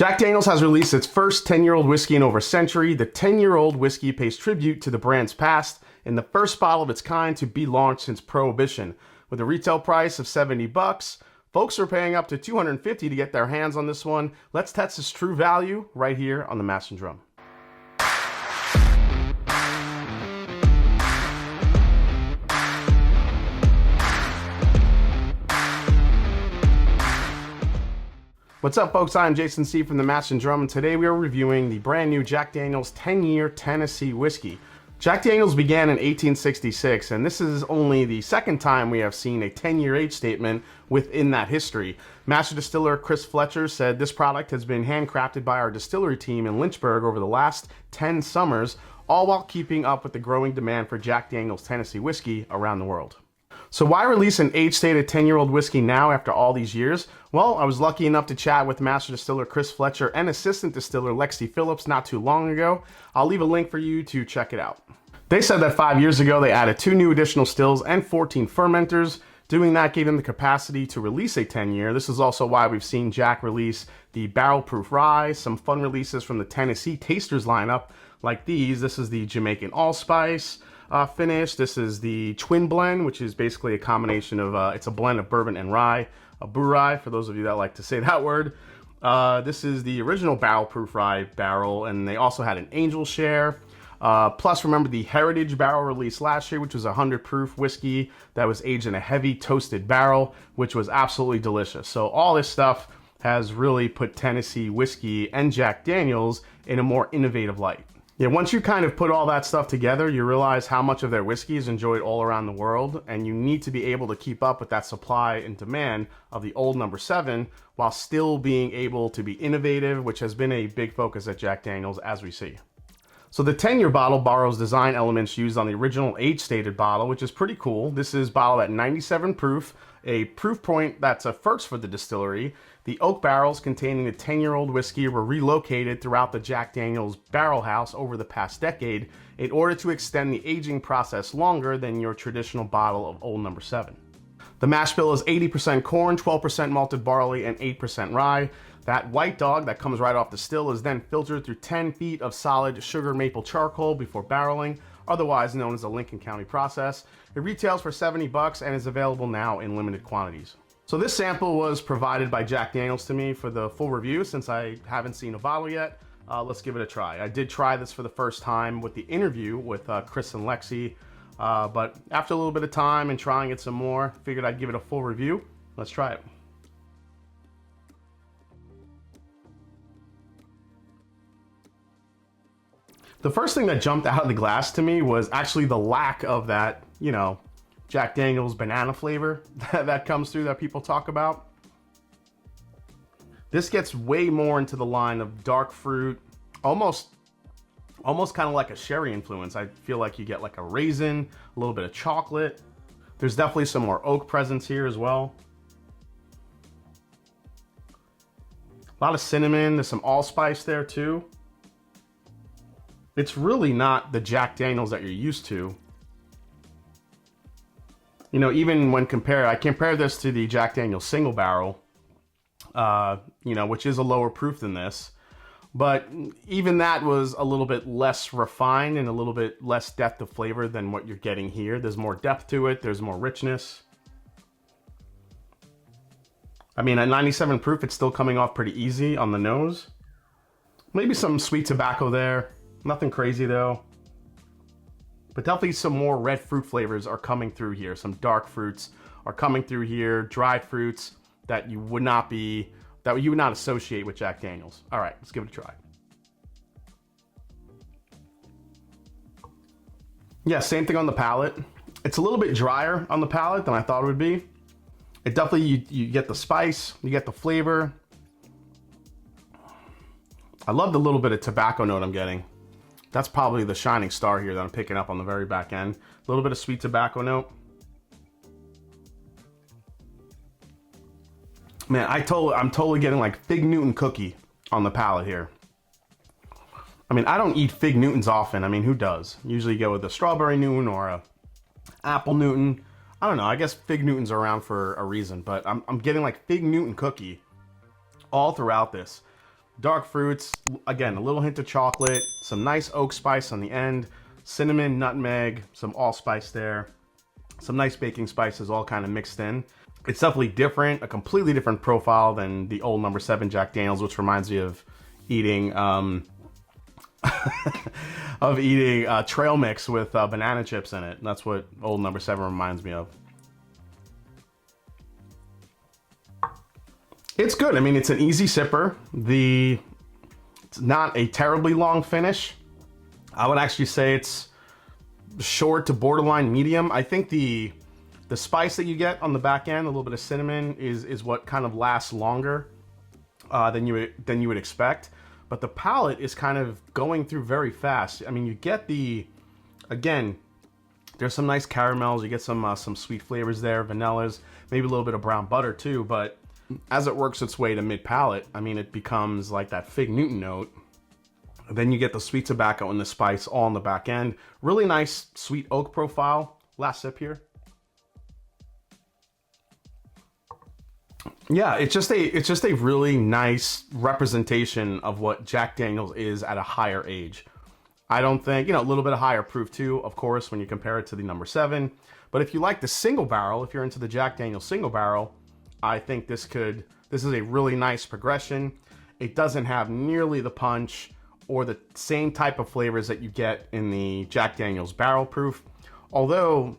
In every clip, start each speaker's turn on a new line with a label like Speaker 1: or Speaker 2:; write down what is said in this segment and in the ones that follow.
Speaker 1: Jack Daniel's has released its first 10-year-old whiskey in over a century. The 10-year-old whiskey pays tribute to the brand's past and the first bottle of its kind to be launched since Prohibition. With a retail price of $70, folks are paying up to $250 to get their hands on this one. Let's test its true value right here on the Mash and Drum. What's up, folks? I'm Jason C. from the Mash and Drum, and today we are reviewing the brand new Jack Daniel's 10-year Tennessee whiskey. Jack Daniel's began in 1866, and this is only the second time we have seen a 10-year age statement within that history. Master distiller Chris Fletcher said this product has been handcrafted by our distillery team in Lynchburg over the last 10 summers, all while keeping up with the growing demand for Jack Daniel's Tennessee whiskey around the world. So why release an age-stated 10-year-old whiskey now after all these years? Well, I was lucky enough to chat with Master Distiller Chris Fletcher and Assistant Distiller Lexi Phillips not too long ago. I'll leave a link for you to check it out. They said that 5 years ago they added 2 new additional stills and 14 fermenters. Doing that gave them the capacity to release a 10-year. This is also why we've seen Jack release the Barrel Proof Rye, some fun releases from the Tennessee Tasters lineup like these. This is the Jamaican Allspice finish. This is the Twin Blend, which is basically a combination of, it's a blend of bourbon and rye, a rye for those of you that like to say that word. This is the original Barrel Proof Rye barrel, and they also had an Angel Share. Plus, remember the Heritage barrel release last year, which was a 100 proof whiskey that was aged in a heavy toasted barrel, which was absolutely delicious. So all this stuff has really put Tennessee whiskey and Jack Daniel's in a more innovative light. Yeah, once you kind of put all that stuff together, you realize how much of their whiskey is enjoyed all around the world, and you need to be able to keep up with that supply and demand of the old number 7 while still being able to be innovative, which has been a big focus at Jack Daniel's, as we see. So the 10-year bottle borrows design elements used on the original age-stated bottle, which is pretty cool. This is bottled at 97 proof, a proof point that's a first for the distillery. The oak barrels containing the 10-year-old whiskey were relocated throughout the Jack Daniel's barrel house over the past decade in order to extend the aging process longer than your traditional bottle of old number 7. The mash bill is 80% corn, 12% malted barley, and 8% rye. That white dog that comes right off the still is then filtered through 10 feet of solid sugar maple charcoal before barreling, otherwise known as the Lincoln County process. It retails for $70 and is available now in limited quantities. So this sample was provided by Jack Daniel's to me for the full review since I haven't seen a bottle yet. Let's give it a try. I did try this for the first time with the interview with Chris and Lexi, but after a little bit of time and trying it some more, figured I'd give it a full review. Let's try it. The first thing that jumped out of the glass to me was actually the lack of that, you know, Jack Daniel's banana flavor that comes through that people talk about. This gets way more into the line of dark fruit, almost kind of like a sherry influence. I feel like you get like a raisin, a little bit of chocolate. There's definitely some more oak presence here as well. A lot of cinnamon, there's some allspice there too. It's really not the Jack Daniel's that you're used to. You know, even when I compare this to the Jack Daniel's single barrel, you know, which is a lower proof than this, but even that was a little bit less refined and a little bit less depth of flavor than what you're getting here. There's more depth to it, there's more richness. I mean, at 97 proof, it's still coming off pretty easy on the nose. Maybe some sweet tobacco there. Nothing crazy though. But definitely some more red fruit flavors are coming through here. Some dark fruits are coming through here. Dried fruits that you would not associate with Jack Daniel's. All right, let's give it a try. Yeah, same thing on the palate. It's a little bit drier on the palate than I thought it would be. It definitely, you get the spice, you get the flavor. I love the little bit of tobacco note I'm getting. That's probably the shining star here that I'm picking up on the very back end. A little bit of sweet tobacco note. Man, I'm totally getting like Fig Newton cookie on the palate here. I mean, I don't eat Fig Newtons often. I mean, who does? Usually you go with a strawberry Newton or a apple Newton. I don't know, I guess Fig Newtons are around for a reason, but I'm getting like Fig Newton cookie all throughout this. Dark fruits, again, a little hint of chocolate, some nice oak spice on the end, cinnamon, nutmeg, some allspice there, some nice baking spices all kind of mixed in. It's definitely different, a completely different profile than the old number 7 Jack Daniels, which reminds me of eating trail mix with banana chips in it. That's what old number 7 reminds me of. It's good. I mean, it's an easy sipper. It's not a terribly long finish. I would actually say it's short to borderline medium. I think the spice that you get on the back end, a little bit of cinnamon, is what kind of lasts longer than you would expect. But the palate is kind of going through very fast. I mean, you get again, there's some nice caramels. You get some sweet flavors there, vanillas, maybe a little bit of brown butter too. But as it works its way to mid palate, I mean, it becomes like that Fig Newton note. Then you get the sweet tobacco and the spice all on the back end. Really nice sweet oak profile. Last sip here. Yeah, it's just a really nice representation of what Jack Daniels is at a higher age. I don't think, a little bit of higher proof too, of course, when you compare it to the number 7. But if you like the single barrel, if you're into the Jack Daniels single barrel, I think this is a really nice progression. It doesn't have nearly the punch or the same type of flavors that you get in the Jack Daniels barrel proof. Although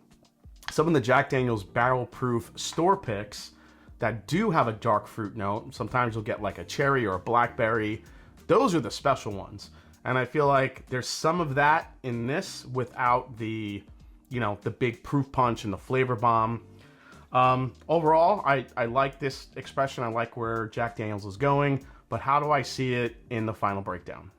Speaker 1: some of the Jack Daniels barrel proof store picks that do have a dark fruit note, sometimes you'll get like a cherry or a blackberry. Those are the special ones. And I feel like there's some of that in this without the big proof punch and the flavor bomb. Overall, I like this expression. I like where Jack Daniels is going, but how do I see it in the final breakdown?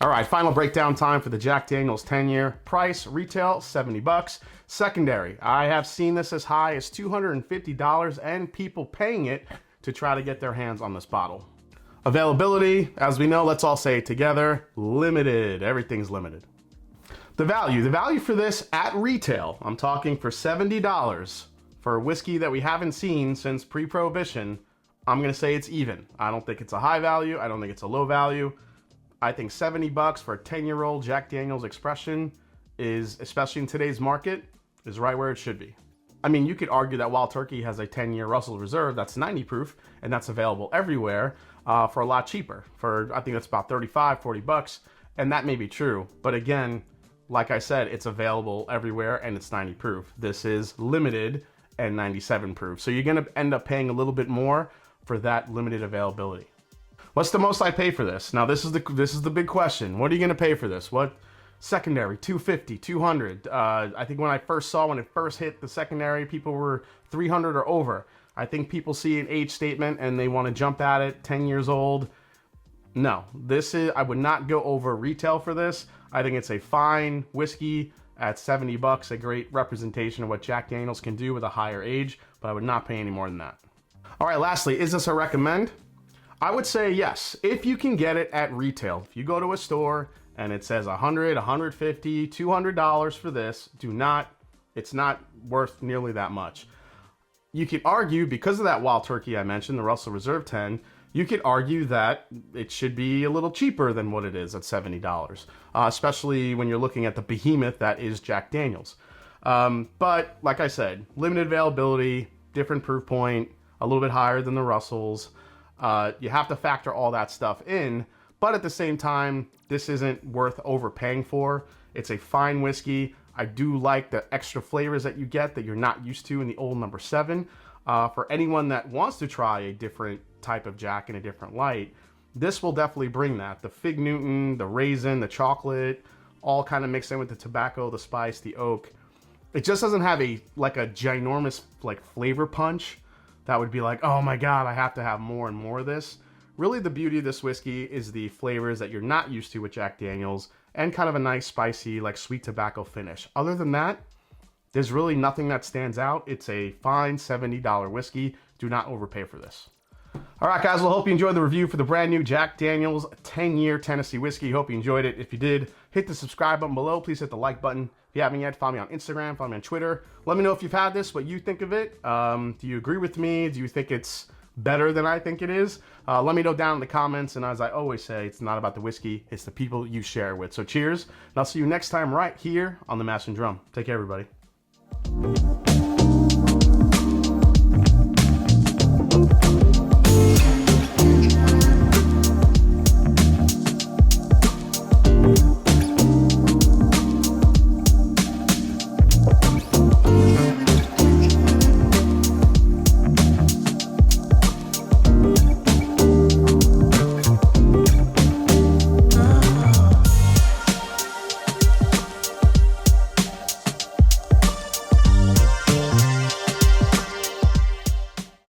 Speaker 1: All right, final breakdown time for the Jack Daniels 10-year. Price, retail, $70. Secondary, I have seen this as high as $250 and people paying it to try to get their hands on this bottle. Availability, as we know, let's all say it together, limited. Everything's limited. The value for this at retail, I'm talking for $70 for a whiskey that we haven't seen since pre-prohibition. I'm gonna say it's even. I don't think it's a high value. I don't think it's a low value. I think $70 for a 10-year-old Jack Daniels expression is, especially in today's market, is right where it should be. I mean, you could argue that Wild Turkey has a 10-year Russell Reserve that's 90 proof, and that's available everywhere for a lot cheaper. I think that's about $35, $40, and that may be true. But again, like I said, it's available everywhere, and it's 90 proof. This is limited and 97 proof. So you're gonna end up paying a little bit more for that limited availability. What's the most I pay for this? Now this is the big question. What are you gonna pay for this? What secondary? $250, $200. I think when it first hit the secondary, people were $300 or over. I think people see an age statement and they want to jump at it. 10 years old. No, I would not go over retail for this. I think it's a fine whiskey at $70, a great representation of what Jack Daniels can do with a higher age, but I would not pay any more than that. All right, lastly, is this a recommend? I would say yes, if you can get it at retail. If you go to a store and it says $100, $150, $200 for this, it's not worth nearly that much. You could argue, because of that Wild Turkey I mentioned, the Russell Reserve 10, you could argue that it should be a little cheaper than what it is at $70, especially when you're looking at the behemoth that is Jack Daniels. But like I said, limited availability, different proof point, a little bit higher than the Russells. You have to factor all that stuff in, but at the same time, this isn't worth overpaying for. It's a fine whiskey. I do like the extra flavors that you get that you're not used to in the old number 7. For anyone that wants to try a different type of Jack in a different light, this will definitely bring that. The Fig Newton, the raisin, the chocolate, all kind of mixed in with the tobacco, the spice, the oak. It just doesn't have a ginormous flavor punch that would be like, oh my God, I have to have more and more of this. Really, the beauty of this whiskey is the flavors that you're not used to with Jack Daniels and kind of a nice spicy, sweet tobacco finish. Other than that, there's really nothing that stands out. It's a fine $70 whiskey. Do not overpay for this. All right, guys, well, hope you enjoyed the review for the brand new Jack Daniels 10-year Tennessee whiskey. Hope you enjoyed it. If you did, hit the subscribe button below. Please hit the like button. If you haven't yet, follow me on Instagram, follow me on Twitter. Let me know if you've had this, what you think of it. Do you agree with me? Do you think it's better than I think it is? Let me know down in the comments. And as I always say, it's not about the whiskey, it's the people you share with. So cheers, and I'll see you next time right here on The Mash and Drum. Take care, everybody.